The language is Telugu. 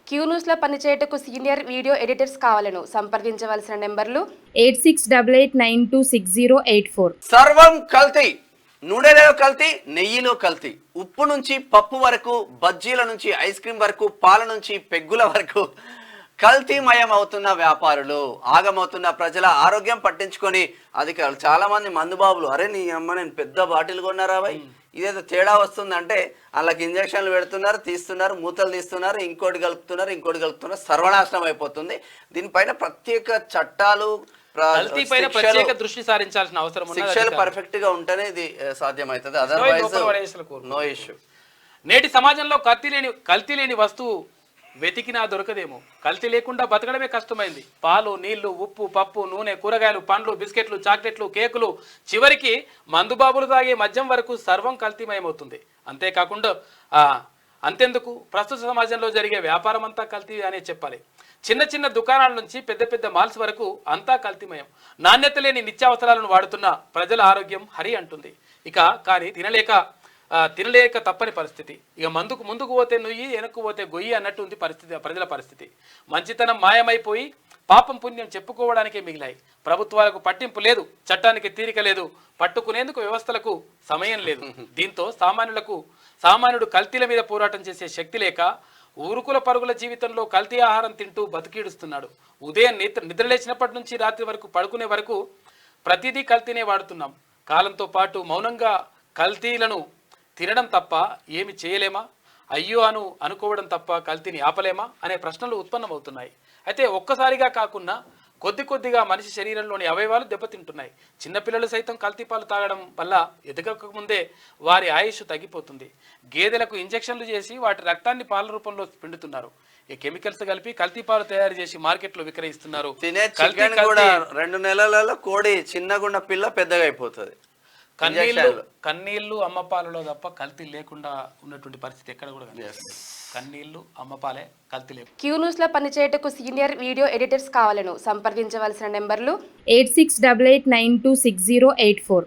క్యూ న్యూస్లో పనిచేయటకు సీనియర్ వీడియో ఎడిటర్స్ కావాలను సంప్రదించవలసిన నెంబర్లు 8688960884. సర్వం కల్తీ. నూనెలో కల్తీ, నెయ్యిలో కల్తీ, ఉప్పు నుంచి పప్పు వరకు, బజ్జీల నుంచి ఐస్ క్రీమ్ వరకు, పాల నుంచి పెగ్గుల వరకు కల్తీమయం అవుతున్న వ్యాపారులు, ఆగమవుతున్న ప్రజల ఆరోగ్యం పట్టించుకొని అధికారులు. చాలా మంది మందుబాబులు, అరే నీ అమ్మ నేను పెద్ద బాటిల్ కొన్నారా బాయ్, ఇదేదో తేడా వస్తుందంటే వాళ్ళకి ఇంజక్షన్లు పెడుతున్నారు, తీస్తున్నారు, మూతలు తీస్తున్నారు, ఇంకోటి కలుపుతున్నారు, సర్వనాశనం అయిపోతుంది. దీనిపైన ప్రత్యేక చట్టాలు, ప్రత్యేక దృష్టి సారించాల్సిన అవసరం ఉంది. శిక్షలు పర్ఫెక్ట్ గా ఉంటేనే ఇది సాధ్యమవుతుంది. Otherwise no issue. నేటి సమాజంలో కల్తీ లేని వస్తువు వెతికినా దొరకదేమో. కల్తీ లేకుండా బతకడమే కష్టమైంది. పాలు, నీళ్లు, ఉప్పు, పప్పు, నూనె, కూరగాయలు, పండ్లు, బిస్కెట్లు, చాక్లెట్లు, కేకులు, చివరికి మందుబాబులు తాగే మద్యం వరకు సర్వం కల్తీమయమవుతుంది. అంతేకాకుండా అంతెందుకు, ప్రస్తుత సమాజంలో జరిగే వ్యాపారం అంతా కల్తీ అనే చెప్పాలి. చిన్న చిన్న దుకాణాల నుంచి పెద్ద పెద్ద మాల్స్ వరకు అంతా కల్తీమయం. నాణ్యత లేని నిత్యావసరాలను వాడుతున్న ప్రజల ఆరోగ్యం హరి అంటుంది. కానీ తినలేక తప్పని పరిస్థితి. ఇక ముందుకు పోతే నుయ్యి, వెనక్కు పోతే గొయ్యి అన్నట్టు ఉంది ప్రజల పరిస్థితి. మంచితనం మాయమైపోయి పాపం పుణ్యం చెప్పుకోవడానికే మిగిలాయి. ప్రభుత్వాలకు పట్టింపు లేదు, చట్టానికి తీరిక లేదు, పట్టుకునేందుకు వ్యవస్థలకు సమయం లేదు. దీంతో సామాన్యుడు కల్తీల మీద పోరాటం చేసే శక్తి లేక ఊరుకుల పరుగుల జీవితంలో కల్తీ ఆహారం తింటూ బతికీడుస్తున్నాడు. ఉదయం నిద్రలేచినప్పటి నుంచి రాత్రి వరకు పడుకునే వరకు ప్రతిదీ కల్తీనే వాడుతున్నాం. కాలంతో పాటు మౌనంగా కల్తీలను తినడం తప్ప ఏమి చేయలేమా? అయ్యో అనుకోవడం తప్ప కల్తీని ఆపలేమా అనే ప్రశ్నలు ఉత్పన్నమవుతున్నాయి. అయితే ఒక్కసారిగా కాకుండా కొద్దిగా మనిషి శరీరంలోని అవయవాలు దెబ్బతింటున్నాయి. చిన్నపిల్లలు సైతం కల్తీపాలు తాగడం వల్ల ఎదగక ముందే వారి ఆయుష్ తగ్గిపోతుంది. గేదెలకు ఇంజెక్షన్లు చేసి వాటి రక్తాన్ని పాల రూపంలో పిండుతున్నారు. ఈ కెమికల్స్ కలిపి కల్తీపాలు తయారు చేసి మార్కెట్లో విక్రయిస్తున్నారు. 2 నెలలలో కోడి చిన్నగున్న పిల్ల పెద్దగా అయిపోతుంది. కన్నీళ్లు అమ్మపాలలో తప్ప కల్తీ లేకుండా ఉన్నటువంటి పరిస్థితి ఎక్కడ కూడా కన్నీళ్లు అమ్మపాలే కల్తీ లేవు. క్యూ న్యూస్లో పనిచేయటకు సీనియర్ వీడియో ఎడిటర్స్ కావాలను సంప్రదించవలసిన నెంబర్లు 8688960884.